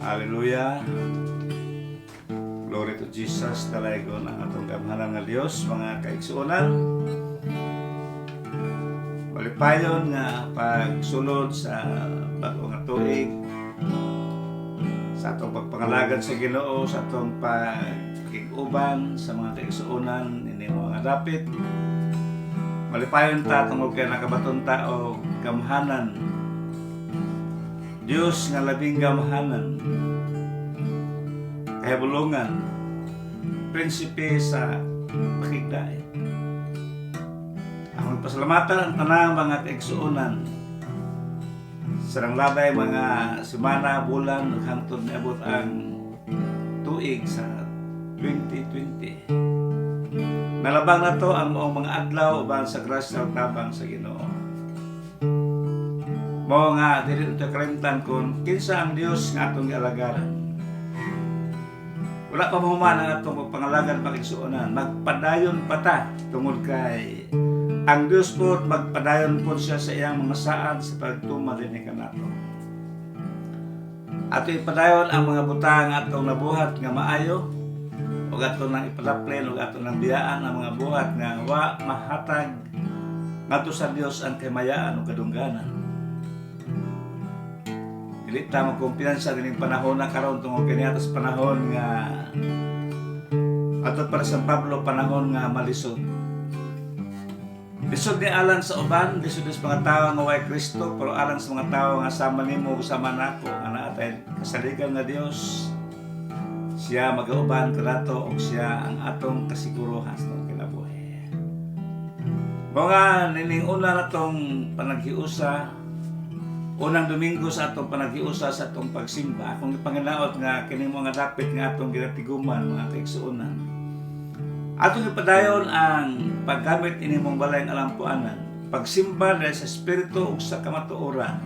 Hallelujah. Glory to Jesus. Talaga ng atong gamhanan nga Dios, mga kaigsuonan. Malipayon nga pagsulod sa bago nga tuig, sa atong pagpangalagad sa Ginoo, sa atong pagkiguban sa mga kaigsuonan ini mga dapit. Malipayon ta tungod kay nakabaton ta og gamhanan. Dios nga labing gamhanan, kahibulungan, prinsipe sa pakigdaig. Ang pasalamatan ang tanang mga kaigsuonan, sarang labay mga semana, bulan, hangtod niabot ang tuig sa 2020. Nalabang na to ang mga adlaw uban sa grasya ug tabang sa Ginoo. Mao nga dili ito kalimtan kung kinsa ang Dios nga atong gialagaran. Wala pa mahuman ang atong pangalagan pakigsuonan, magpadayon pa ta tungod kay ang Dios po magpadayon po siya sa iyang mga saad sa pagtuman din kanato. Ato ipadayon ang mga butang atong nabuhat nga maayo, ug ato nang ipalaplen ug ato nang biyaan ang mga buhat nga wa mahatag ngadto sa Dios ang kamayaan ug kadungganan. Dili ta magkumpiyansa dining panahon na karon tungod kani ato sa panahon nga ato para sa Pablo panahon nga malisod. Lisod ni alang sa uban, lisod sa mga tao nga way Kristo, pero alang sa mga tao nga sama nimo sama nako nga naatay kasaligan nga Dios. Siya magauban kanato og siya ang atong kasiguruhan sa kinabuhi. Mga nining una natong panaghiusa, unang Domingo sa atong panaghiusa sa atong pagsimba, kung ipangalaot nga kini mga dapit nga atong ginatiguman mga kaigsuonan. Atong ipadayon ang paggamit inimong balay ng alampuanan, pagsimba dahil sa espiritu ug sa kamatuoran.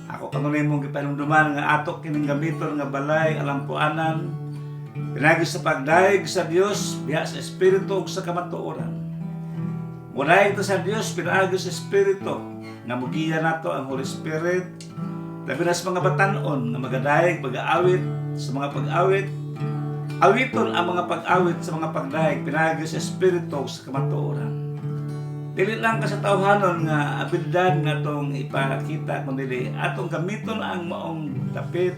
Ako kanunay mong gipanumduman nga ato kining gamiton nga balay alampuanan, pinagi sa pagdaig sa Dios diha sa espiritu ug sa kamatuoran. Munay ito sa Dios pinagi sa espiritu nga mugiya nato ang Holy Spirit, labi na sa mga batanon nga magadaig, mag-aawit sa mga pag-awit, awiton ang mga pag-awit sa mga pagdaig, pinagi sa espiritu sa kamatuoran. Dili lang ka sa tawhanon nga abilidad nga itong ipakita, kundi atong gamiton ang maong dapit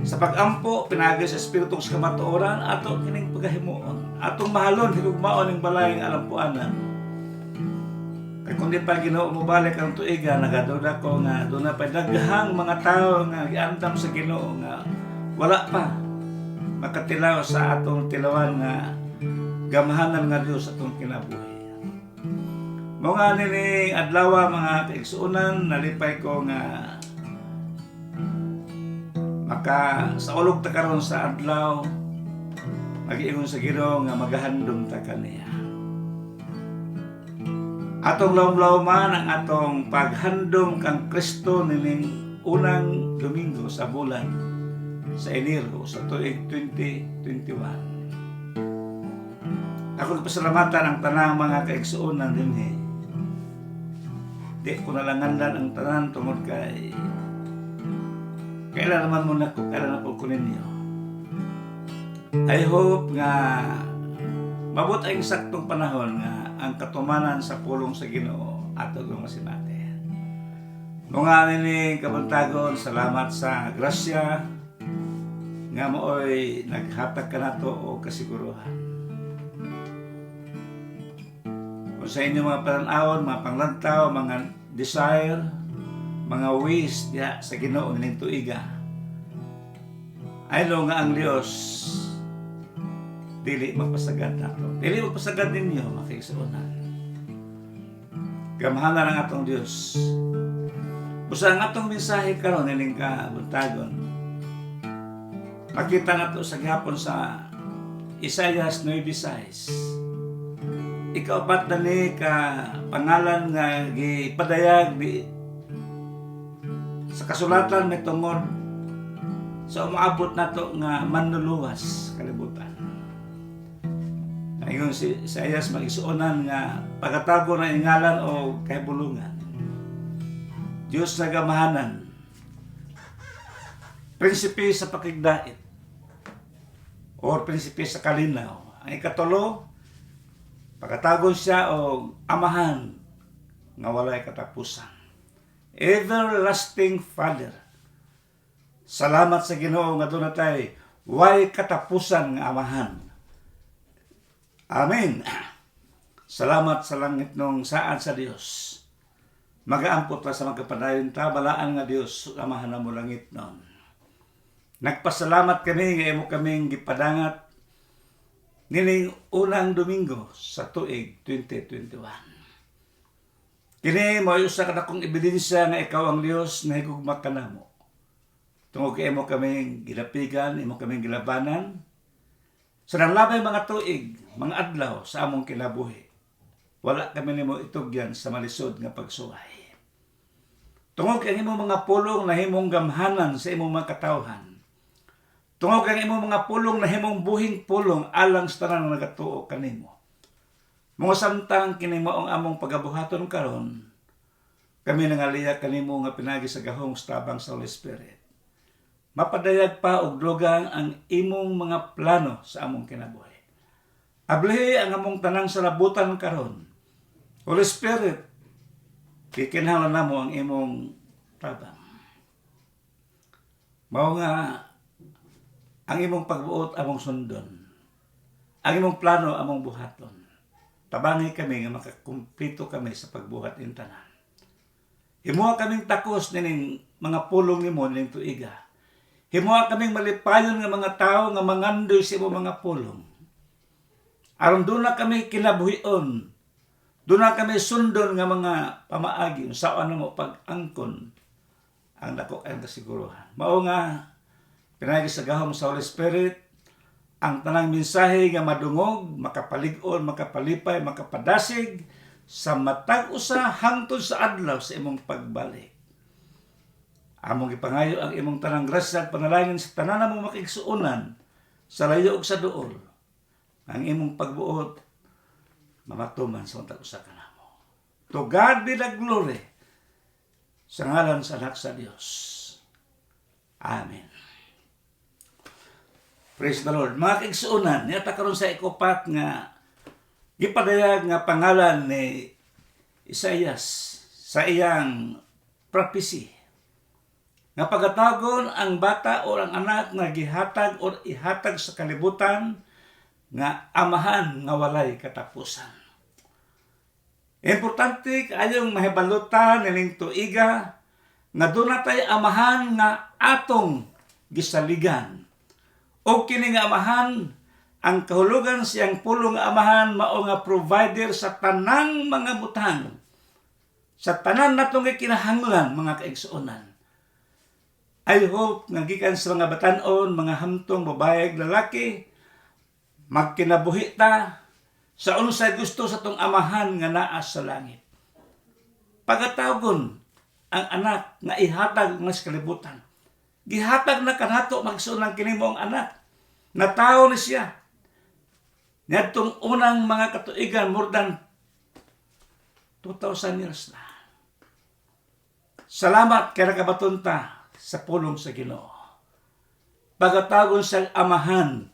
sa pag-ampo, pinagi sa espiritu sa kamatuoran, ato kining pagahimuon, atong mahalon higugmaon ng balay ng alampuanan. Kaya kung di pa Ginoo mo balik ang tuiga, nagaduda ko nga doon na pa daghang mga tao nga giandam sa Ginoo nga wala pa makatilaw sa atong tilawan nga gamhanan nga Dios atong kinabuhi. Mga nining adlaw mga kaigsuonan, nalipay ko nga maka sa ulog ta karon sa adlaw mag-iingon sa Ginoo nga magahandom ta kaniya. Atong lawom-lawman ang atong paghandom kang Kristo nining unang Domingo sa bulan sa Enero sa tuig 2021. Ako nagpasalamatan ang tanang mga kaigsuonan dinhi. Di ko nalangandan ang tanan tungod kay kailan naman muna ko, kailan ako ko ninyo. I hope nga mabot ang saktong panahon nga ang katumanan sa pulong sa Ginoo ato nga masinati. Mga nining kabantagon, salamat sa grasya nga mooy naghatag ka nato o kasiguruhan. Kung sa inyo mga pananawon, mga panglantaw, mga desire, mga wish diha sa Ginoo nining tuiga, ay nga ang Dios dili magpasagad nato. Dili magpasagad ninyo, mga kaigsuonan. Gamhanan ang atong Dios. Busa ang atong mensahe karon nining kabuntagon. Makita nato sa gihapon sa Isaias 9:6. Ikaapat na ni ka pangalan nga gipadayag di sa kasulatan may tungod sa umaabot nato nga manluluwas kalibutan. Ayun si Isaias mag-isuonan nga pagkatago na ingalan o kahibulungan. Diyos na gamahanan, prinsipe sa pakigdait or prinsipe sa kalinaw. Ang ikatulo, pagkatagon siya o amahan nga walay katapusan. Everlasting Father. Salamat sa Ginoo nga doon natay way katapusan nga amahan. Amen. Salamat sa langit nung saan sa Dios. Magaampot ta sa magkapadayon ta, balaan nga Dios, amahan na mo langit nun. Nagpasalamat kami nga imo kaming gipadangat nining unang Domingo sa tuig 2021. Kini mo usa ka dakong ebidensya nga ikaw ang Dios na higugma kanamo. Tungod kay imo kaming gilapigan, imo kaming gilabanan sa nanglabay mga tuig, mga adlaw sa among kinabuhi. Wala kami nimo itugyan sa malisod nga pagsuway. Tungod kay imong mga pulong na himong gamhanan sa imong mga katawhan. Tungod kay imong mga pulong na himong buhing pulong alang sa tanan nga nagatuo kanimo. Mga samtang kini mao ang among pagabuhaton karon, kami nangaliya kanimo nga pinagi sa gahong tabang sa Holy Spirit. Mapadayag pa og dugang ang imong mga plano sa among kinabuhi. Abli ang among tanang salabutan karon. Holy Spirit, kikinahanglan namo ang imong tabang. Mao nga ang imong pagbuot among sundon. Ang imong plano among buhaton. Tabangi kami nga makakumpleto kami sa pagbuhat in tanan. Himuha kaming takos nining mga pulong nimo ning tuiga. Himuha kaming malipayon nga mga tawo nga mangandoy sa imong mga pulong. Aron doon na kami kinabuhion. Doon na kami sundon nga mga pamaagi sa ano mo pag-angkon ang dako ang kasiguruhan. Mao nga pinagi sa gahom sa Holy Spirit ang tanang mensahe nga madungog, makapalig-on, makapalipay, makapadasig sa matag usa hangtod sa adlaw sa imong pagbalik. Among ipangayo ang imong tanang grasya at panalangin sa tanan namong makigsuonan sa layo ug sa duol. Ang imong pagbuot mamatuman sa untag usa kanamo. To God be the glory sa ngalan sa anak sa Dios. Amen. Praise the Lord. Mga kaigsuonan, niyata karon sa ikupat nga gipadayag nga pangalan ni Isaias sa iyang prophecy. Nga pagatagon ang bata o ang anak nga gihatag o ihatag sa kalibutan nga amahan nga walay katapusan. Importante kayong mahibalutan nining tuiga nga doon natay amahan nga atong gisaligan. O kini nga amahan, ang kahulugan siyang pulong nga amahan mao nga provider sa tanang mga butang. Sa tanan natong kinahanglan mga kaigsuonan. I hope nga gikan sa mga batan-on, mga hamtong babae lalaki, magkinabuhi ta sa unsay gusto sa tong amahan nga naa sa langit. Pagatagon ang anak nga ihatag nga sa kalibutan. Gihatag na kanato magsunang kini mo ang anak. Natao ni siya. Ngadtong unang mga katuigan more than 2,000 years na. Salamat kay nakabaton ta sa pulong sa Ginoo. Pagatagon sa amahan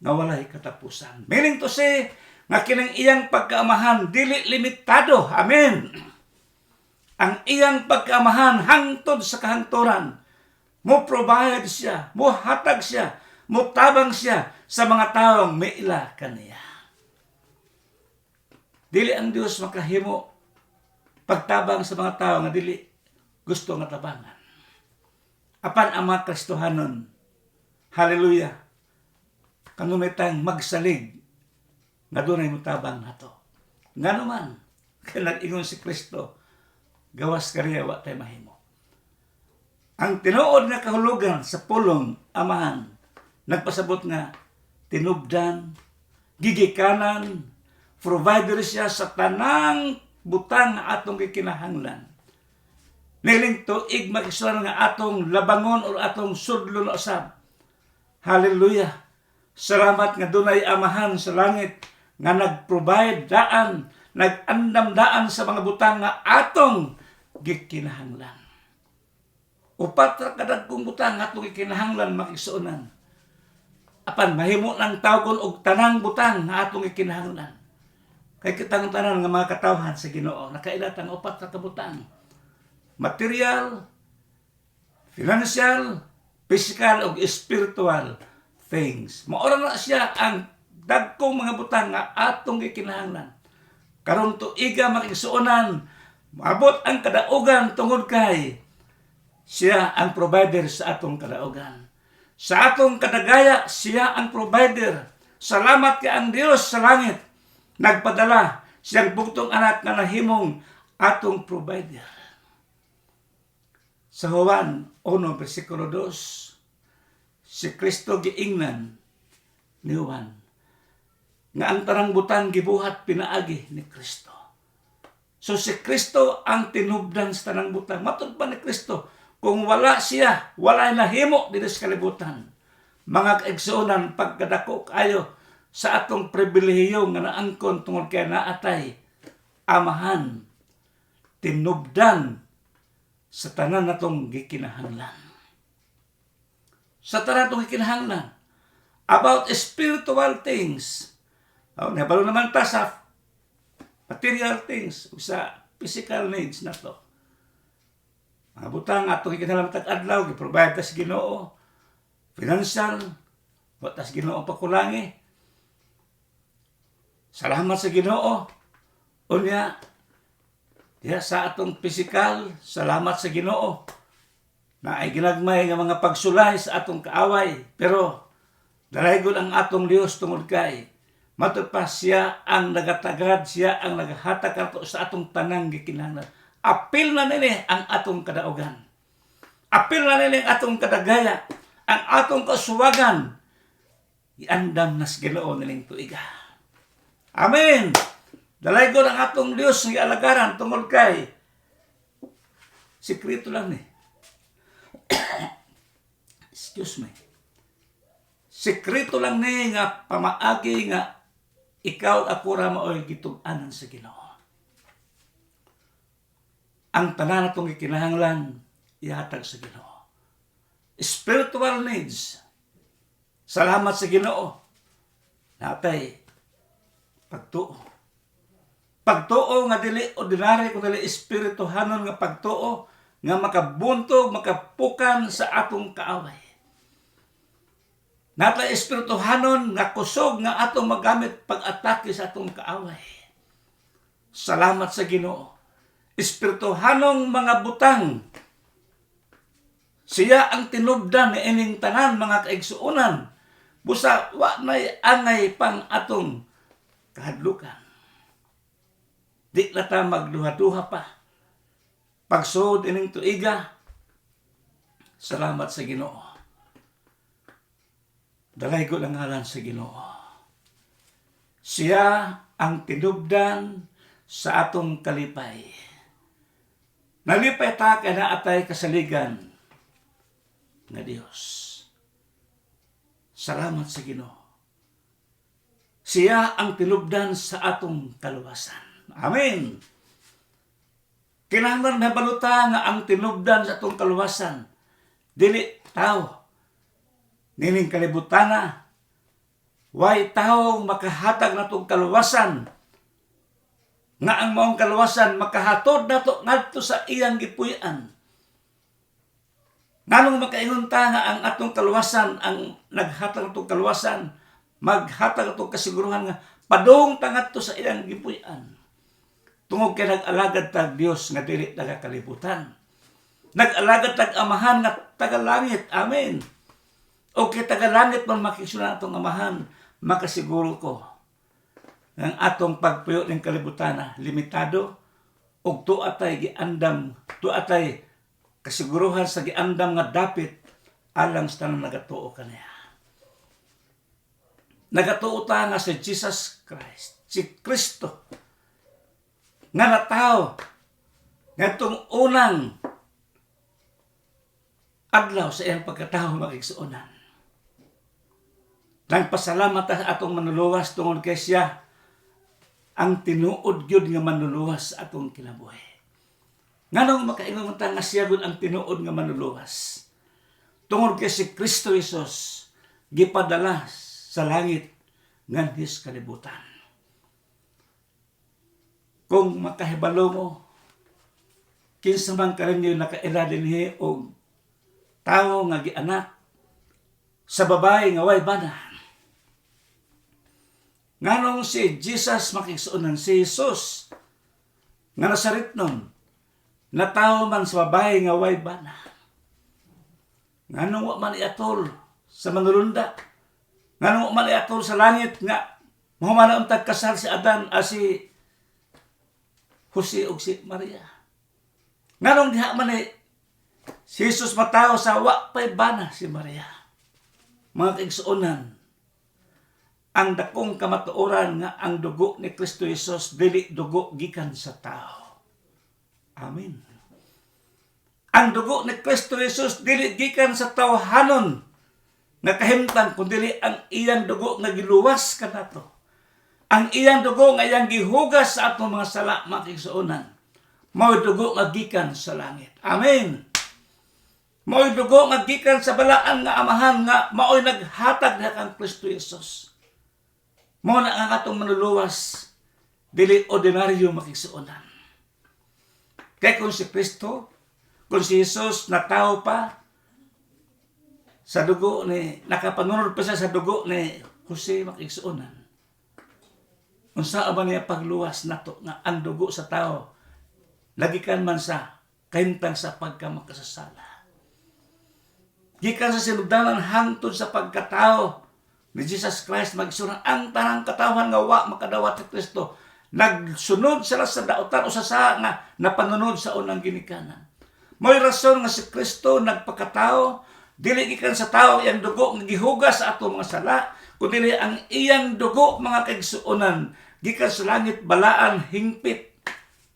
nga walay katapusan. Meaning to say, nga kinang iyang pagkaamahan, dili limitado. Amen. Ang iyang pagkaamahan hangtod sa kahangturan. Mo provide siya, mo hatag siya, mo tabang siya sa mga taong maila kaniya. Dili ang Dios makahimo pagtabang sa mga tao nga dili gusto nga tabangan. Apan ang mga Kristohanon, hallelujah, kanumitang magsalig nga dunay mutabang nato. Nga naman, kaya nag-ingon si Kristo, gawas kariya wa tayo mahimo. Ang tinuod nga kahulugan sa pulong amahan, nagpasabot nga tinubdan, gigikanan, provider siya sa tanang butang nga atong gikinahanglan. Niling tuig makisulan nga atong labangon o atong sudlo na usab. Hallelujah. Salamat nga dunay amahan sa langit nga nag-provide daan, nag-andam daan sa mga butang nga atong gikinahanglan. Upat ra kadagkong butang atong ikinahanglan makigsuonan. Apan mahimo nang tawgon og tanang butang nga atong ikinahanglan. Kay kitang tanan nga mga katawhan sa Ginoo, nakailatang upat ra ka butang. Material, financial, physical ug spiritual things. Maura na siya ang dagkong mga butang nga atong gikinahanglan. Karon tuiga makigsuonan, maabot ang kadaugan tungod kay siya ang provider sa atong kadaugan. Sa atong kadagaya, siya ang provider. Salamat kay ang Dios sa langit nagpadala siyang bugtong anak nga nahimong atong provider. Sa Juan 1 versikulo 2, si Kristo giingnan ni Juan nga ang tarang butang gibuhat pinaagi ni Kristo. So si Kristo ang tinubdan sa tanang butang. Matud ba ni Kristo? Kung wala siya, wala nahimo dito sa kalibutan. Mga kaigsuonan, pagkadako kayo sa atong pribilehiyo nga naangkon tungod kay naatay amahan, tinubdan sa tanan natong gikinahanglan. Sa tanan natong gikinahanglan about spiritual things. Nabalo naman ta sa material things, sa physical needs na to. Mga butang atong ikinahanglan tag-adlaw gi-provide ta sa Ginoo. Financial, wa ta sa Ginoo pakulangi. Salamat sa Ginoo. Unya, diya sa atong physical, salamat sa Ginoo. Na ay ginagmay nga mga pagsulay sa atong kaaway. Pero, dalaygon ang atong Dios tungod kay matod pa siya ang nagatagad, siya ang naghatag ato sa atong tanang gikinahanglan. Apil na nini ang atong kadaugan. Apil na nini ang atong kadagaya. Ang atong kasuwagan. Iandam nas Ginoo nining tuiga. Amen. Dalaygon ang atong Dios ng alagaran tungod kay sikreto lang ni. Excuse me. Sikreto lang ni nga pamaagi nga ikaw ako ra maoy gitug-anan sa Ginoo. Ang tanan natong gikinahanglan ihatag sa Ginoo. Spiritual needs. Salamat sa Ginoo. Natay pagtuo. Pagtuo nga dili ordinary kung dili espirituhanon nga pagtuo nga makabuntog, makapukan sa atong kaaway. Natay espirituhanon nga kusog nga atong magamit pag-atake sa atong kaaway. Salamat sa Ginoo. Espirituhanong mga butang. Siya ang tinubdan ni ining tanan mga kaigsuonan. Busa wa nay angay pang atong kahadlukan. Di na ta magduha-duha pa. Pagsuod ining tuiga, salamat sa Ginoo. Dalay ko lang ngalan sa Ginoo. Siya ang tinubdan sa atong kalipay. Nalipay ta kay naatay kasaligan nga Dios. Salamat sa Ginoo. Siya ang tinubdan sa atong kaluwasan. Amen. Kinahanglan mabaluta nga ang tinubdan sa atong kaluwasan dili tao. Nining kalibutana, way tao makahatag natong kaluwasan nga ang maong kaluwasan makahatod nato ngadto sa iyang gipuy-an. Nganong makaingon ta nga ang atong kaluwasan ang naghatag natong kaluwasan, maghatag natong kasiguruhan nga padung ta ngadto sa iyang gipuy-an. Tungod kay nag-alagad tag Dios nga dili nagakalibutan. Nag-alagad tag amahan nga tagalangit. Amen. O kay tagalangit man makisunan atong amahan, makasiguro ko ang atong pagpuyo ng kalibutan limitado ug tuatay giandam, tuatay kasiguruhan sa giandam nga dapit alang sa tanang nagatuo kaniya. Nagatuo ta nga si Jesus Christ, si Kristo nga natao ngatong unang adlaw sa iyang pagkatao makigsuonan. Nagpasalamat sa atong manuluwas tungod kay siya ang tinuod gyud nga manuluwas sa atong kinabuhi. Nganong makaingon ta nga siya gud ang tinuod nga manluluwas. Tungod kay si Kristo Jesus gipadala sa langit ngan his kalibutan. Kung makahibalo mo, kinsa man karon nakaila dinhi og tawo nga gianak sa babae nga way bana. Nganong si Jesus makigsuonan, si Jesus nga nasaritnon na tawo man sa babae nga way bana. Nganong wa man iatol sa manulunda, nganong wa man iatol sa langit nga mahumana untag kasal si Adan si Jose ug si Maria. Nganong diha man si Jesus matawo sa wa pay bana si Maria. Mga kaigsuonan, ang dakong kamatuoran nga ang dugo ni Kristo Jesus dili dugo gikan sa tao. Amen. Ang dugo ni Kristo Jesus dili gikan sa tawhanon nga kahimtang kundi ang iyang dugo nga giluwas kanato. Ang iyang dugo nga iyang gihugas sa atong mga sala, mga kaigsuonan. Mao'y dugo nga gikan sa langit. Amen. Mao'y dugo nga gikan sa balaan nga amahan nga mao'y naghatag na kang Kristo Jesus. Mao na ang atong manluluwas dili ordinaryo, mga kaigsuonan. Kaya kung si Kristo, kung si Jesus natawo pa sa dugo ni, nakapanunod pa siya sa dugo ni Jose, mga kaigsuonan, unsa ba niya pagluwas nato nga ang dugo sa tao lagikan man sa kahimtang sa pagkamakasasala. Gikan sa sinugdanan hangtod sa pagkatao ni Jesus Christ, magsunod ang tanang katawhan nga wa makadawat ni Kristo. Nagsunod sila sa dautan o sa nga napanunod sa unang ginikanan. May rason nga si Kristo nagpakatao, dili gikan sa tao iyang dugo nga gihugas sa atong mga sala, kundi ang iyang dugo, mga kaigsuonan, gikan sa langit balaan hingpit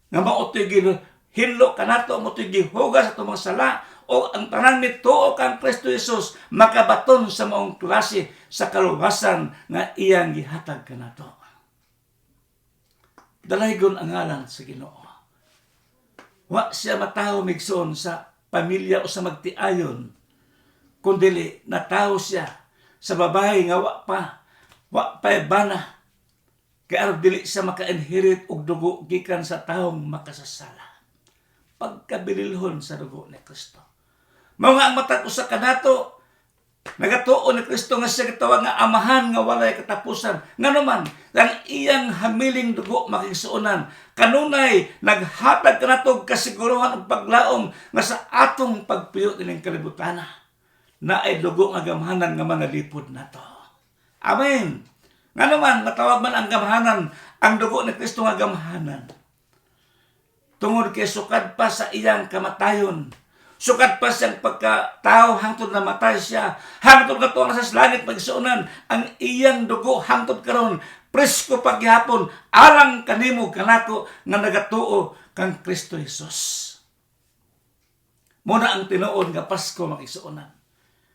nga mao toy hinlo kanato, mo toy gihugas sa atong mga sala, o ang tanan nituo kang Kristo Jesus makabaton sa maong klase sa kaluwasan nga iyang gihatag kanato. Dalaygon ang ngalan sa Ginoo. Wa siya matawo migsoon sa pamilya o sa magtiayon, kundi natawo siya sa babae nga wa pa bana, kaya dili siya maka-inherit og dugo gikan sa taong makasasala. Pagkabililhon sa dugo ni Kristo. Mao nga ang matag usa kanato, nagatuo ni Kristo nga siya gitawag nga amahan nga walay katapusan. Nganuman, ang iyang hamiling dugo, makigsuonan, kanunay naghatag kanato kasiguruhan ug paglaom nga sa atong pagpuyo ining kalibutan na ay dugo nga gamhanan nga manalipod nato. Amen. Nganuman, matawag man ang gamhanan, ang dugo ni Kristo nga gamhanan. Tungod kay sukad pa sa iyang kamatayon, sukad pa siyang pagkatao hangtod na matay siya, hangtod ka tuwa sa langit pagsuunan, ang iyang dugo hangtod karon presko paghihapon alang kanimo kanako nga nagatuo kang Kristo Jesus. Muna ang tinuod nga Pasko, makisuunan.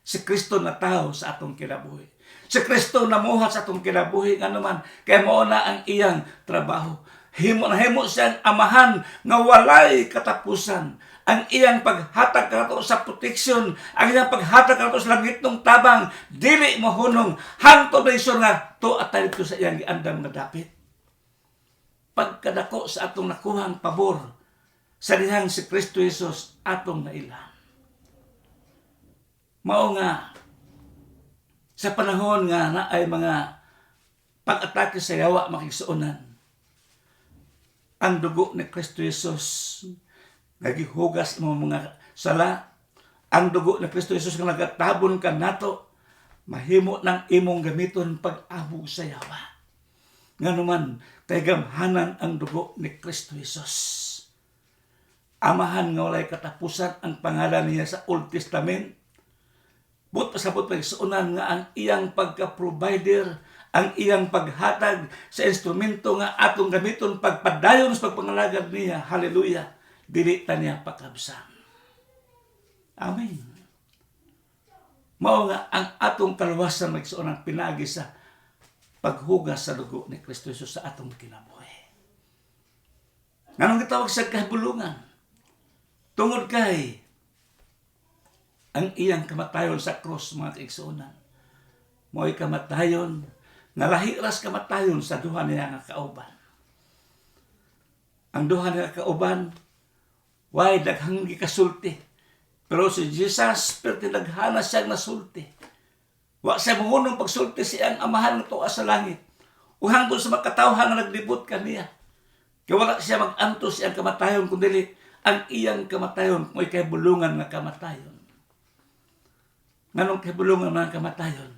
Si Kristo na tao sa atong kinabuhi. Si Kristo namuhat sa atong kinabuhi nga naman, kaya mao na ang iyang trabaho. Himo siyang amahan nga walay katapusan. Ang iyang paghatag kanato sa proteksyon, ang iyang paghatag kanato sa langitong tabang, dili mahunong hangtod na iso nga to at tayo sa iyang giandam nga dapit. Pagkadako sa atong nakuhang pabor sa dihang si Kristo Jesus atong nailan. Mao nga sa panahon nga na ay mga pag-atake sa yawa makigsuonan, ang dugo ni Kristo Jesus nagihugas mo mga sala, ang dugo ni Kristo Jesus nga nagatabon ka nato, mahimo ng imong gamiton pag-abog sa yawa. Nga naman, kay gamhanan ang dugo ni Kristo Jesus. Amahan nga walay katapusan ang pangalan niya sa Old Testament. But pasabot pagsuunan nga ang iyang pagka-provider, ang iyang paghatag sa instrumento nga atong gamiton pagpadayon sa pagpangalagad niya. Hallelujah. Dili ta niya pakabsan. Amen. Mao nga ang atong kaluwasan magsuon ang pinagi sa paghugas sa dugo ni Kristo Jesus sa atong kinabuhi. Nganong gitawag sa kahibulungan? Tungod kay ang iyang kamatayon sa cross, mga kaigsuonan, mo'y kamatayon nga lahiras kamatayon sa duha niya nga kauban. Ang duha niya kauban way daghang gikasulti, pero si Jesus perti daghana siyang nasulti. Wa siya mungunong pagsulti siyang amahan nga tuwa sa langit. O hangtod sa makatawhan nga naglibot kaniya. Kaya wala siya mag-antos siyang kamatayon, kundi ang iyang kamatayon mo'y kahibulungan nga kamatayon. Nganong kahibulungan nga kamatayon?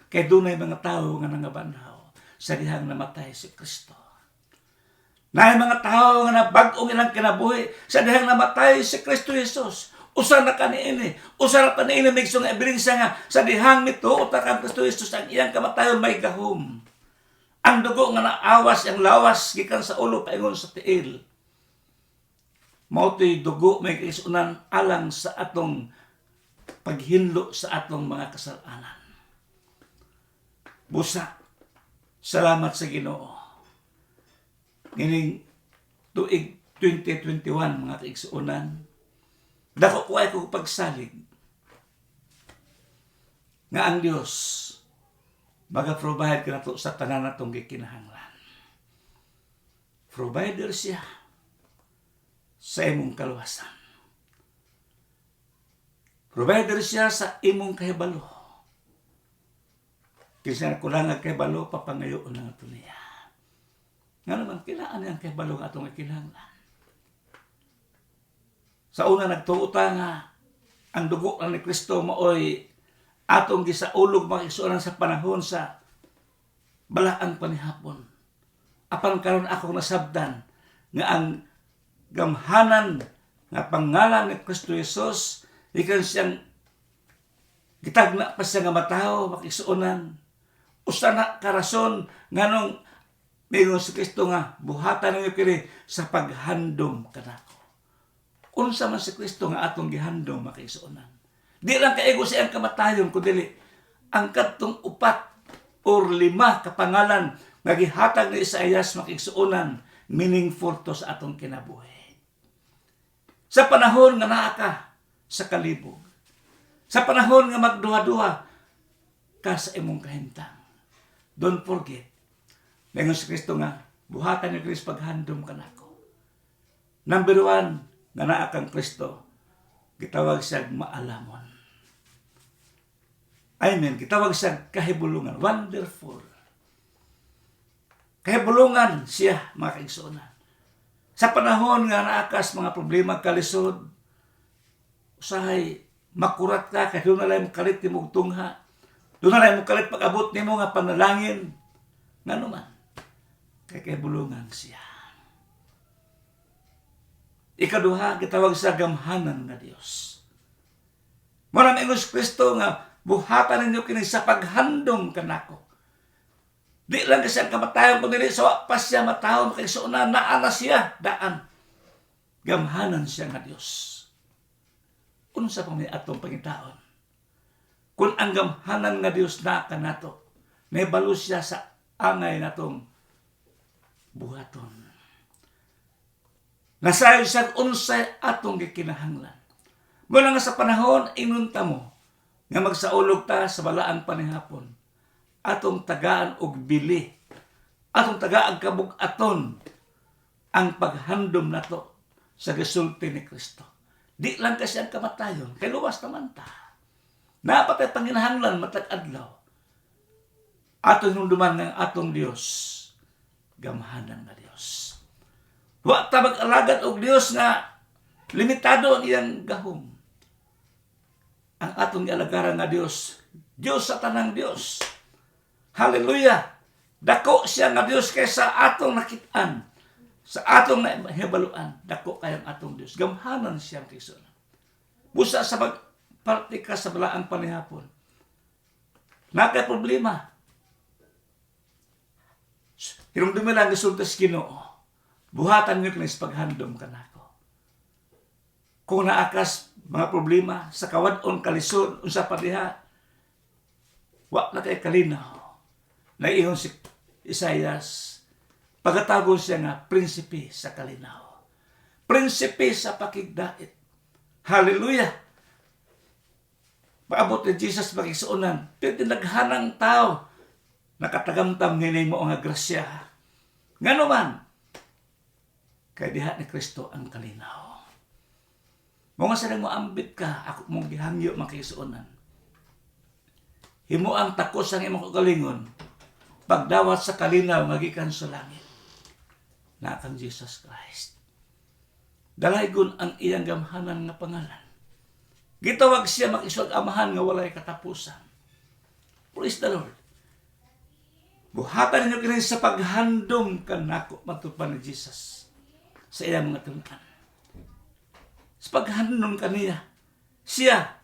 Kaya dunay mga tao nga nangabanhaw sa dihang namatay si Kristo. Na mga tao nga nabag-ong ilang kinabuhi sa dihang namatay si Kristo Jesus. Usa na kaniini, usa na kaniini may isang ebidensiya nga sa dihang nito uta kang Kristo Jesus ang iyang kamatayon may gahom. Ang dugo nga naawas, ang lawas gikan sa ulo paingon sa tiil. Mao to'y dugo may kaisunan alang sa atong paghinlo sa atong mga kasalanan. Busa, salamat sa Ginoo. Ngining tuig 2021 mga kaigsuonan, dako ko ay kong pagsalig nga ang Dios maga-provide ka na to sa tanan natong gikinahanglan. Provider siya sa imong kaluwasan. Provider siya sa imong kahibalo. Kasi kulangan kahibalo, papangayoon na ito niya. Nga naman, kailangan niyang kahibalo nga itong ikinahanglan. Sa una nagtuuta nga, ang dugo ni Kristo maoy atong gisaulog makisuonan sa panahon sa balaang panihapon. Apan karon ako nasabdan nga ang gamhanan nga pangalan ni Kristo Jesus ikan siyang gitagna pa siya nga mataw makisuonan. Usa na karason nganong mayroon si Kristo nga buhatan ninyo kini sa paghandom kanako. Unsa man si Kristo nga atong gihandom makisuonan. Di lang kaigo siya ang kamatayon kundi ang kadtong 4 or 5 kapangalan nga gihatag ni Isaias makisuonan meaningful to sa atong kinabuhi. Sa panahon nga naa ka sa kalibog. Sa panahon nga magduha-duha ka sa imong kahimtang. Don't forget, ngayon si Kristo nga, buhatan ni Kristo paghandom ka nako. Number 1, nga naa kang Kristo, gitawag siya maalamon. Amen. Gitawag siya kahibulungan. Wonderful. Kahibulungan siya, mga kaigsuonan. Sa panahon nga naakas mga problema kalisod, usahay makurat ka, kaya doon na lang kalit ni mong tungha. Doon na lang kalit pag-abot ni mo nga panalangin. Nga naman, kaya kahibulungan siya. Ikaduha, gitawag sa gamhanan nga Dios. Maraming Ingos Kristo nga, buhatan ninyo kini sa paghandom kanako. Di lang kasi ang kamatayon, kundi sa wapas siya matahon, kaya sa una, naana siya, daan. Gamhanan siya nga Dios. Unsa pa may atong pangitaon? Kung ang gamhanan nga Dios na ka nato, may balo siya sa angay natong buhaton. Nasayo siya unsay atong gikinahanglan. Mula nga sa panahon, inunta mo, nga magsaulog ta sa balaang panihapon, atong tagaan og bili, atong tagaan kabug-aton, ang paghandom nato sa gisulti ni Kristo. Di lang kasi ang kamatayon, kay luwas naman ta. Napatay panginahanglan matag adlaw. Atong hinumduman ng atong Dios, gamhanan nga Dios. Wa ta mag-alagad og Dios nga limitado ang iyang gahom. Ang atong ialagaran nga Dios, Dios sa tanang Dios. Hallelujah! Dako siya nga Dios kaysa atong nakitaan. Sa atong nahibaluan, dako kayang atong Dios. Gamhanan siya ang Kristo. Busa sa magparti ka sa balaang panihapon. Nakay problema. Hirumdumi lang isulta sa Ginoo. Buhatan niyo kinis paghandom ka nako. Kung naakas mga problema sa kawadon kalisod unsa pa diha, wa na kay kalinaw. Naiingon si Isaias, pagkatawag siya nga prinsipe sa kalinaw. Prinsipe sa pakigdait. Hallelujah! Paabot ni Jesus makisuunan. Pero tinaghanang tao, nakatagamtam nginay mo nga grasya. Nga naman, kay diha ni Kristo ang kalinaw. Mga sa mo ambit ka, ako mong gihangyo makisuunan. Himo ang takos ang imong kagalingon, pagdawat sa kalinaw, magikan sa langit. Na kang Jesus Christ. Dalaygon ang iyang gamhanan nga pangalan. Gitawag siya makisog amahan nga walay katapusan. Praise the Lord. Buhatan ninyo kini sa paghandom kanako matupan ni Jesus sa iyang mga tunan. Sa paghandom kaniya, siya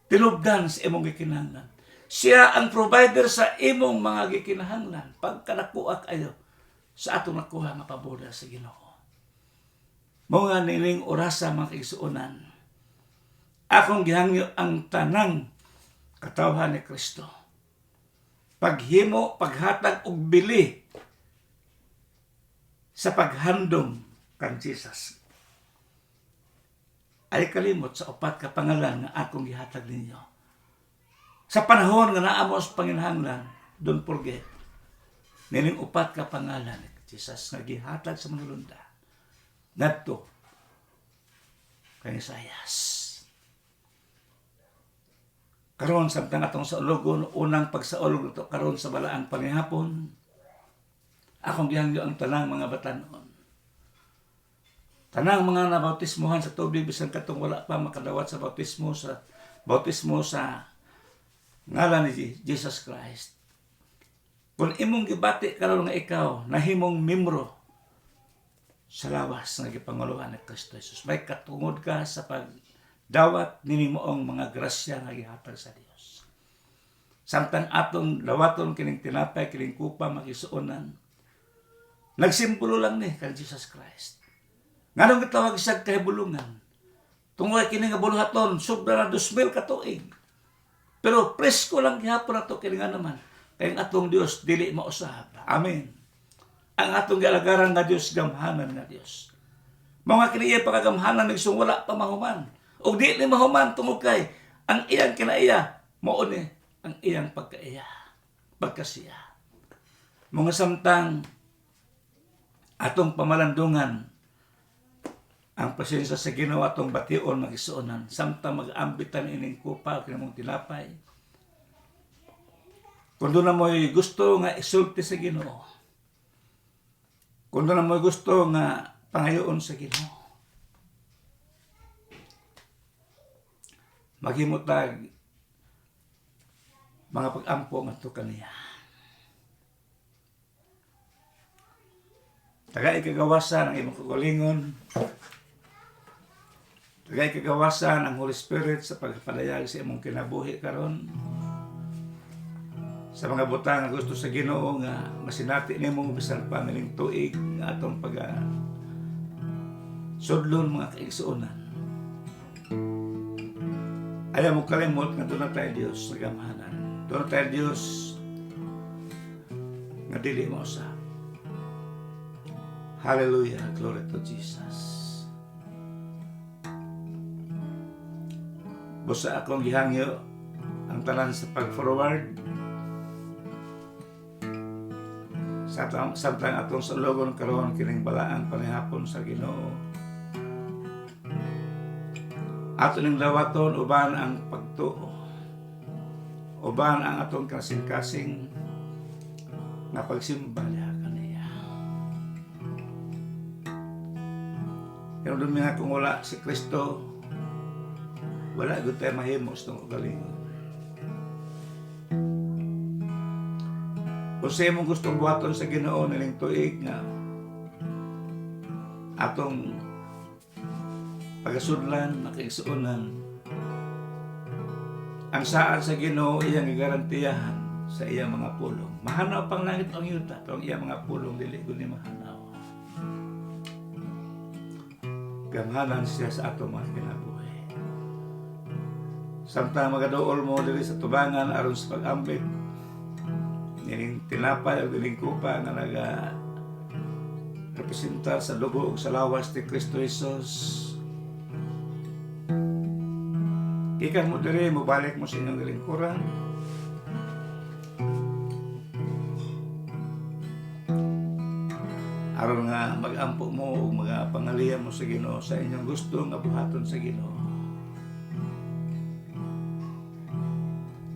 tinubdan sa imong gikinahanglan. Siya ang provider sa imong mga gikinahanglan pagkanakuha kayo sa atong nakuha nga paboda sa Ginoo. Mga nining orasa mga kaigsuonan, akong gihangyo ang tanang katawhan ni Kristo. Paghimo, paghatag og bili sa paghandom kang Jesus. Ay kalimot sa upat ka pangalan nga akong gihatag ninyo. Sa panahon nga naamos panginahanglan, don't forget, nining upat ka pangalan ni Jesus nga gihatag sa manulunda. Ngadto kay Isaias. Karon samtang atong sa ulogon, unang pagsaulog ito karon sa balaang panihapon, akong gihangyo ang tanang mga batanon. Tanang mga nabautismohan sa tubig bisan katong wala pa makadawat sa bautismo sa ngalan ni Jesus Christ. Kung imong gibati karon nga ikaw nahimong membro sa lawas nga gipanguluhan ni Kristo Jesus, may katungod ka sa pagdawat ninimuong mga grasya nga gihatag sa Dios. Samtang atong dawaton kining tinapay, kining kupa makisuonan, nagsimbolo lang ni kang Jesus Christ. Nganong gitawag siya kahibulungan? Tungod kini nga buluhaton, sobra na 2,000 ka tuig. Pero presko lang gihapon nato kini nga naman. Kay atong Dios dili mausab. Amen. Ang atong galagaran nga Dios gamhanan nga Dios. Mga kiniya pagagamhanan nagsung wala pa mahuman. O di ni mahuman tungod kay ang iyang kinaiya mao ni ang iyang pagkaiya, pagkasiya. Mga samtang atong pamalandungan ang pasensya sa Ginoo atong bation magisuonan samtang mag-ambitan ining kupa kinamong tinapay. Kung doon na mo'y gusto nga isulti sa Ginoo, kung doon na mo'y gusto nga pangayoon sa Ginoo, maghimutag mga pag-ampo nga ito kaniya. Tagay kagawasan ang imong kagalingon, tagay kagawasan ang Holy Spirit sa pagpadayag sa imong kinabuhi karon. Sa mga butang nga gusto sa Ginoo nga masinati nimo bisan pa nining tuig nga atong sudlon mga kaigsuonan. Ayaw mo kalimot nga doon na tayo Diyos sa gamhanan. Doon na tayo Diyos nga dili mo sa. Hallelujah, glory to Jesus. Busa akong gihangyo ang tanan sa pag-forward. Samtang atong sa logon karon kining balaang panihapon sa Ginoo. Ato ning dawaton uban ang pagtuo. Uban ang atong kasing-kasing nga pagsimba kaniya. Pero duminga kung wala si Kristo, wala gud tayo mahimo sa itong galingon. Kung sa imong gustong buhaton sa Ginoo nining tuig nga atong pagasudlan, makaigsuonan, ang saan sa Ginoo iyang igarantiyahan sa iyang mga pulong. Mahanaw pang langit ang yuta, pero ang iyang mga pulong dili gud ni mahanaw. Gamhanan siya sa atong mga kinabuhi. Samtang magaduol mo diri sa tubangan aron sa pag-ambit, nining tinapay o nining kupa nga representar sa dugo ug sa lawas ni Kristo Jesus. Ikan mo diri, mubalik mo sa inyong lingkuran. Aron nga mag-ampo mo o mga pangalian mo sa Ginoo sa inyong gusto nga buhaton sa Ginoo.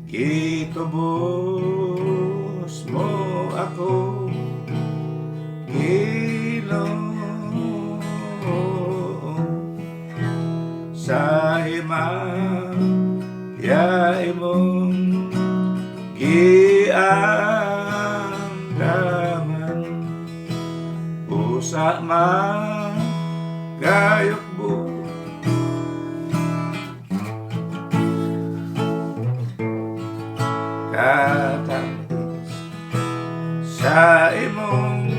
Gitubos mo ako, Ginoo, sa himaya imong giandaman, usa man gayok mo katapos sa imong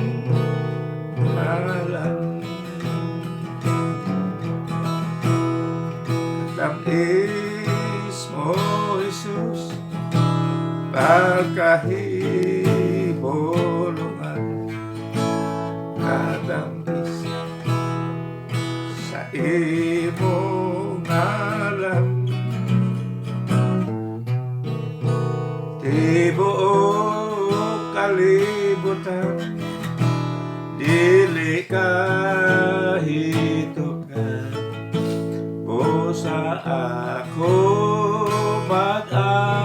ngalan. Tamis mo, Jesus, pagkahibulungan. Tamis sa imong ngalan. Tibuok kalibutan, dili kahitukan, busa ako mag-amba.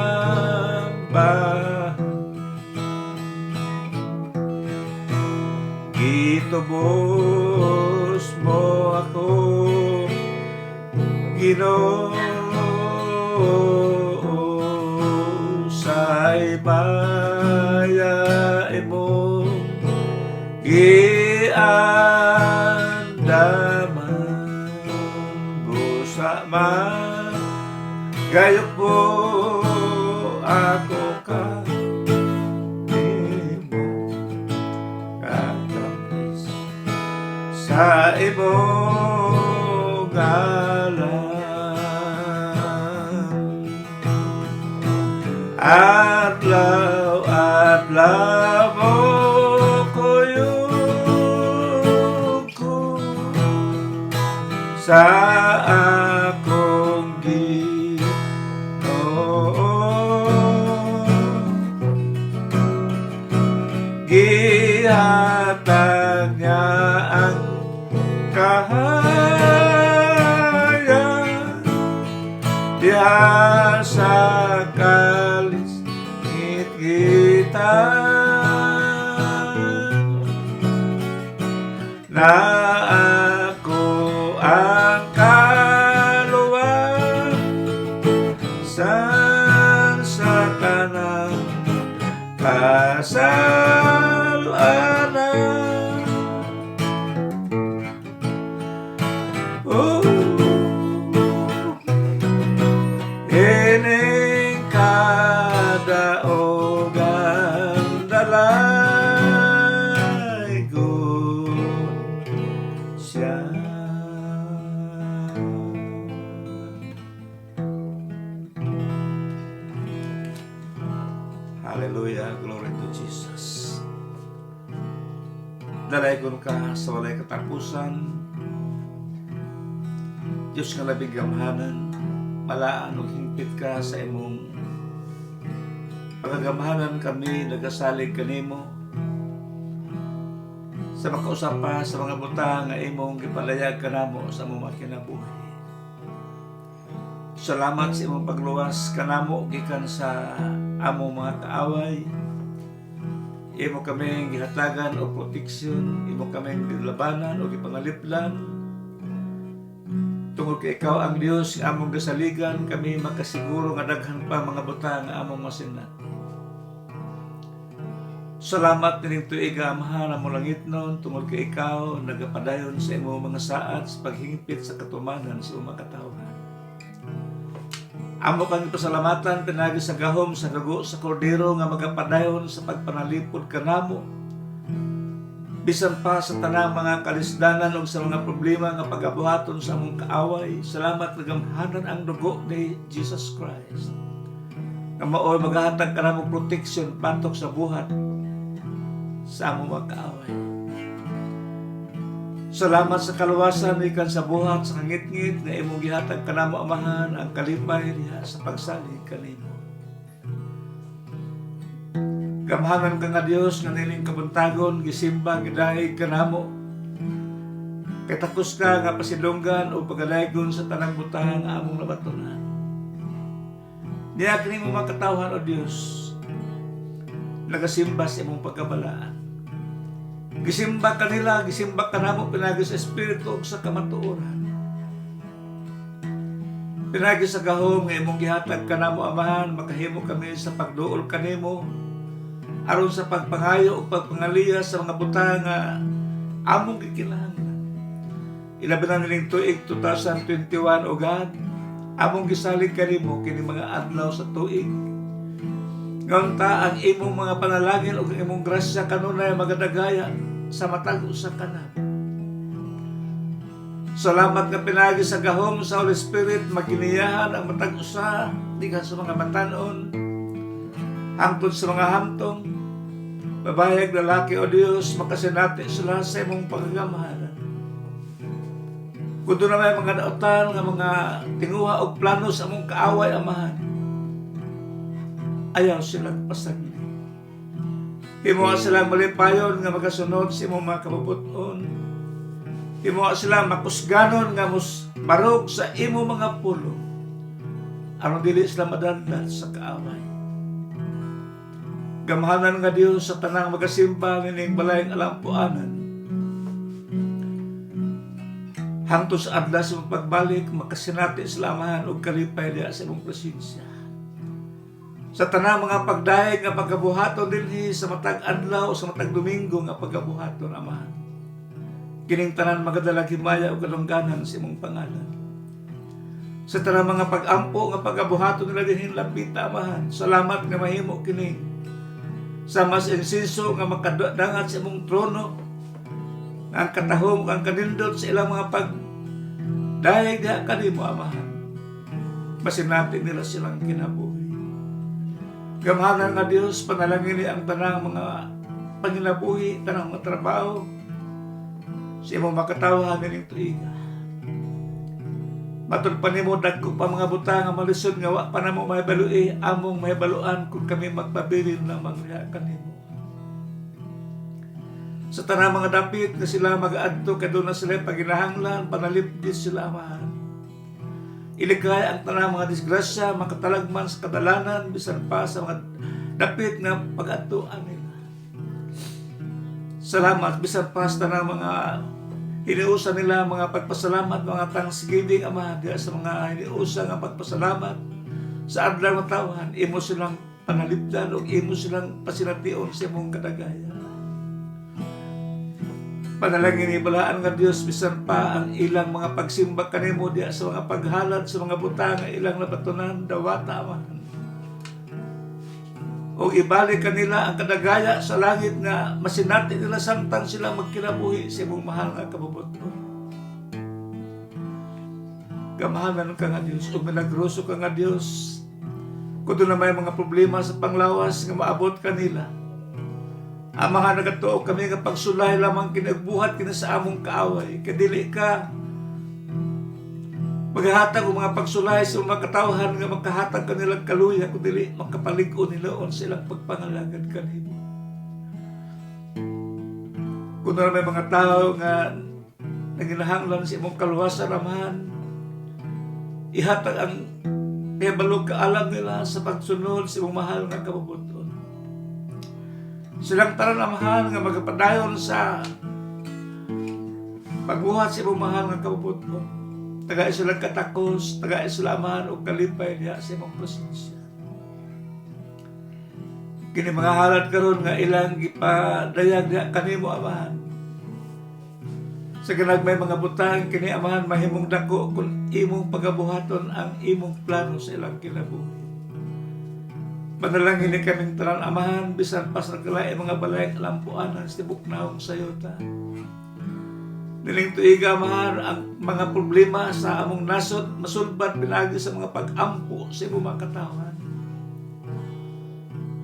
Gitubos mo ako, Ginoo, sa ibaya mo giandaman, busa man gayok po ako ka imo katamis sa imong ngalan. Adlaw mo kuyog ko sa akong Ginoo, gihatag niya ang kahayag diha sa kalis kita na ako ang kaluwag sa kanang kasalanan. Ining kadaogan dalay ko siya. Hallelujah, glory to Jesus. Dalay ko ka sa walay katapusan, Diyos nga labing gamhanan, malaan o hingpit ka sa imong pagagamhanan. Kami nagasalig kanimo sa makausapa sa mga butang nga imong gipalayag kanamo sa among makinabuhi. Salamat sa imong pagluwas kanamo gikan sa among mga kaaway. Imo kami gihatagan o proteksyon, imo kami gilabanan o gipangaliplan. Tungod kay ikaw ang Dios nga among gasaligan, kami makasiguro nga daghan pa mga butang nga among masinat. Salamat nining tuiga amahan mo langit nun, tungod kay ikaw nagapadayon sa imo mga saad sa paghingpit sa katumanan sa umang katawhan. Amo kang pasalamatan pinagi sa gahom sa dugo sa kordero nga magapadayon sa pagpanalipod kanamo, bisan pa sa tanang mga kalisdanan o sa mga problema nga pagabuhaton sa among kaaway. Salamat nagamhanan ang dugo ni Jesus Christ nga maoy maghatag kanamo protection patok sa buhat sa among mga kaaway. Salamat sa kaluwasan ikan sa buhat sa kangit-ngit nga imong gihatag kanamo Amahan ang kalipay diha sa pagsalig kanimo. Gamhanan ka nga Dios nga nining kabuntagon gisimba gidahig kanamo. Kay takos ka nga pasidunggan o pagalaygon sa tanang butang nga among nabatunan. Diya kini mo makatawhan o Dios. Nagasimba sa imong pagkabalaan. Gisimba kanila, gisimba kanamo pinagi sa espiritu ug sa kamatuoran. Pinagi sa gahom nga imong gihatag kanamo Amahan, makahimo kami sa pagduol kanimo aron sa pagpangayo ug pagpangaliya sa mga butang nga among gikinahanglan. Ilabi na nining tuig 2021 o God, among gisalig kanimo kini mga adlaw sa tuig. Ngunta ang imong mga panalangin ug imong grasya kanunay magadagaya sa matag usa kanamo. Salamat nga pinagi sa gahom sa Holy Spirit maginiyahan ang matag usa diha sa mga batan-on hangtod sa mga hamtong babayag lalaki o Dios makasinati sila sa imong pagagamahalan. Kundo na may mga nautan nga mga tinguha og plano sa among kaaway Amahan, ayaw silang pasagli. Himo silang malipayon nga magasunod sa imong mga kabubuton. Himo silang makusganon nga barog sa imong mga pulo aron dili sila madanda sa kaaway. Gamhanan nga Dios sa tanang magasimba nining balayang alampuanan. Hangtod sa adlaw sa pagbalik makasinati sila Amahan og kalipay diha sa imong presensya. Sa tanang mga pagdayeg nga pagkabuhaton dinhi sa matag adlaw o sa matag Domingo nga pagkabuhaton Amahan. Kining tanan magadalag himaya ug kalungganan sa imong pangalan. Sa tanang mga pag-ampo nga pagkabuhaton nila dinhi lapita Amahan. Salamat nga mahimo kini sa mas insinso nga makadangat sa imong trono nga ang katahom ang kanindot sa ilang mga pagdayeg diha kanimo Amahan. Masinati nila silang kinabuhi. Gamhanan nga Dios, panalangin ang tanang mga panginabuhi, tanang mga trabaho sa imong makatawhan nining tuiga. Matod pa nimo dagko pa mga butang nga malisod nga wa pa namo mahibalui, among mahibaluan kung kami magpabilin lamang diha kanimo. Sa tanang mga dapit na sila mag-aadto kaduna sila paginahanglan, panalipdis sila Amahan. Iligay ang tanang mga disgrasya, makatalagman sa kadalanan, bisan pa sa mga dapit nga pag-atuan nila. Salamat, bisan pa sa tanang mga hiniusa nila, mga pagpasalamat, mga thanksgiving, Amahan, diya sa mga hiniusa nga pagpasalamat sa adlaw ng tawhan, imo silang panalipdan o imo silang pasination sa imong kadagaya. Panalangin ibalaan nga Dios bisan pa ang ilang mga pagsimba kanimo diya sa mga paghalad sa mga butang nga ilang nabatunan dawata Amahan. O ibalik kanila ang kadagaya sa langit nga masinati nila samtang sila magkinabuhi sa imong mahal nga kabubuton. Gamahanan ka nga Dios o milagroso ka nga Dios. Kundo na may mga problema sa panglawas nga maabot kanila. Ang mga nagatuo kami nga pagsulay lamang kinagbuhat kina sa among kaaway. Kadili ka maghahatag o mga pagsulay sa mga katawhan nga makahatag kanilang kaluya kudili makapalig-o nilaon silang pagpangalagad kanimo. Kung na may mga tao nga naginahanglan sa imong kaluwasan Amahan, ihatag ang kabalog kaalam nila sa pagsunod sa imong mahal nga kabubuton. Silang tanan Amahan nga magapadayon sa pagbuhat sa imong mahal nga kabubuton. Tagay silang katakos, tagay sila Amahan o kalipay diha sa imong presensya. Kini mga halad karon nga ilang gipadayag diha kanimo Amahan. Sa ganagmay mga butang kini Amahan mahimong dako kung imong pagabuhaton ang imong plano sa ilang kinabuhi. Manalangin ni kaming tanan Amahan, bisan pas nagkalay mga balay alampuanan sa tibok naong sayota. Niling tuiga Amahan ang mga problema sa among nasod, masulbad pinagi sa mga pag-ampo sa imong mga katawhan.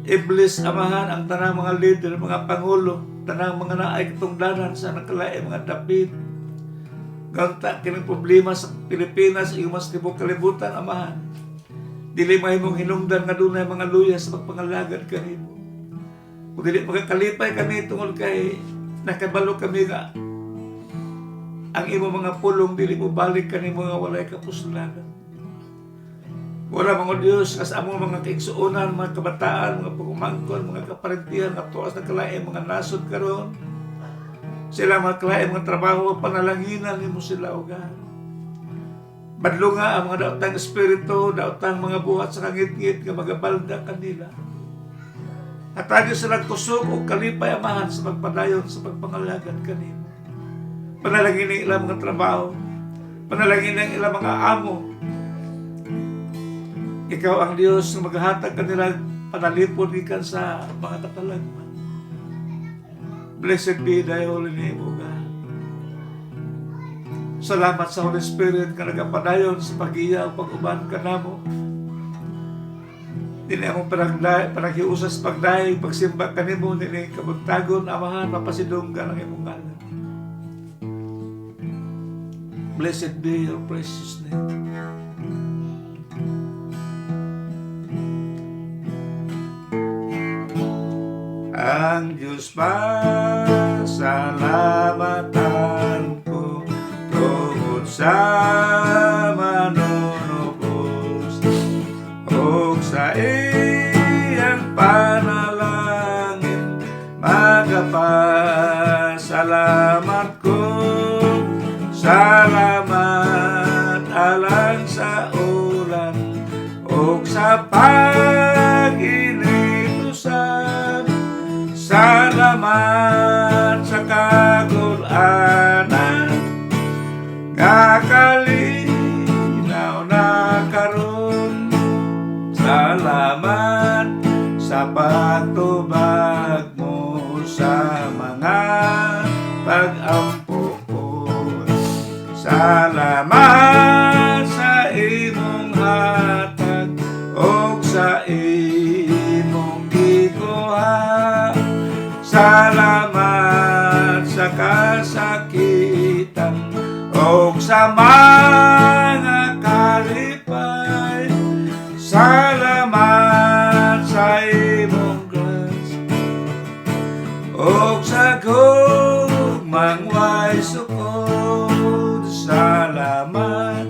Iblis Amahan ang tanang mga leader, mga pangulo, tanang mga naay katungdanan sa nakalay mga dapit, Ganta kining problema sa Pilipinas, iyong mas tibok kalibutan, Amahan. Dili mahimong hinungdan nga dunay mga luya sa pagpangalagad kanimo. Kung dili magkakalipay kami tungod kay nakabalo kami nga ang imo mga pulong dili mo balik kanimo nga walay kapusulanan. Wala mga Diyos kas among mga kaigsuonan, mga kabataan, mga pagumangkon, mga kaparentihan, nga tuwas na kalaing mga nasod karon. Sila mga kalaing mga trabaho, panalanginan nimo sila o God. Badlo nga ang mga daotang espiritu, daotang mga buhat sa kangit-ngit nga magabalda kanila. Hatagi sila kusog o kalipay, Amahan, sa pagpadayon sa pagpangalagad kanimo. Panalangin ng ilang mga trabaho, panalangin ng ilang mga amo. Ikaw ang Diyos na maghahatag kanila panalipod ikan sa mga katalagman. Blessed be thy holy name, O God. Salamat sa Holy Spirit ka nagapadayon sa pag-iya o pag-uban ka namo. Dili akong panaghiusas pagdaig, pagsimba kanimo, dili kabuntagon, Amahan, mapasidong ka ng imong ngalan. Blessed be your precious name. Ang Diyos pasalamatan ko tungod sa manunubos o sa iyang panalangin. Magapasalamat ko, salamat alang sa ulan o sa pag-initusan. Salamat sa kagulanan, kakalinaw na karon. Salamat sa pagtubag mo sa mga pag-ampo ko. Salamat sa imong hatag o sa imong gikuha. Salamat sa kasakitan o sa mga kalipay. Salamat sa imong grasya o sa gugmang way sukod. Salamat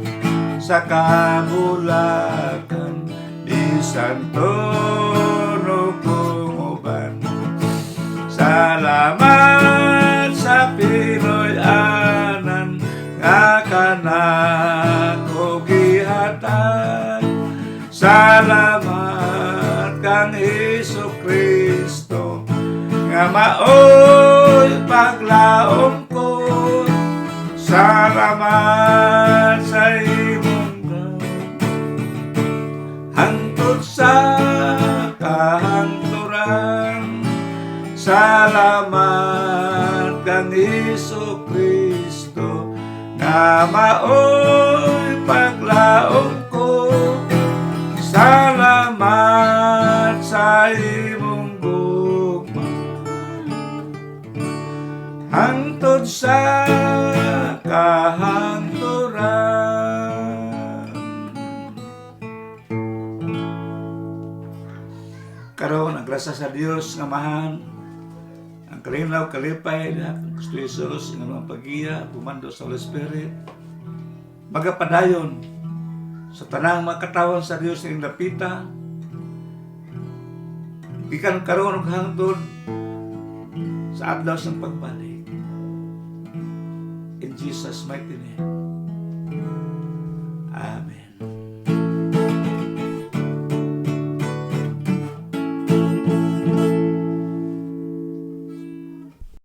sa kabulakan, bisan tono kong uban. Salamat sa Pinoy-anan nga kanako gihatag. Salamat kang Jesucristo nga maoy paglaom ko. Salamat sa imong grasya hangtod sa kahangturan. Salamat kang Jesucristo nga maoy paglaom ko. Salamat sa imong gugma hangtod sa kahangturan. Karon ang grasya sa Dios nga Amahan, ang kalinaw, kalipay na Kristo Jesus, ang mga pag-iya, pumando sa Holy Spirit, magapadayon sa tanang mga katawan sa Diyos ng lapita, ikan karon og hangtod sa adlaw ng pagbalik. In Jesus' mighty name.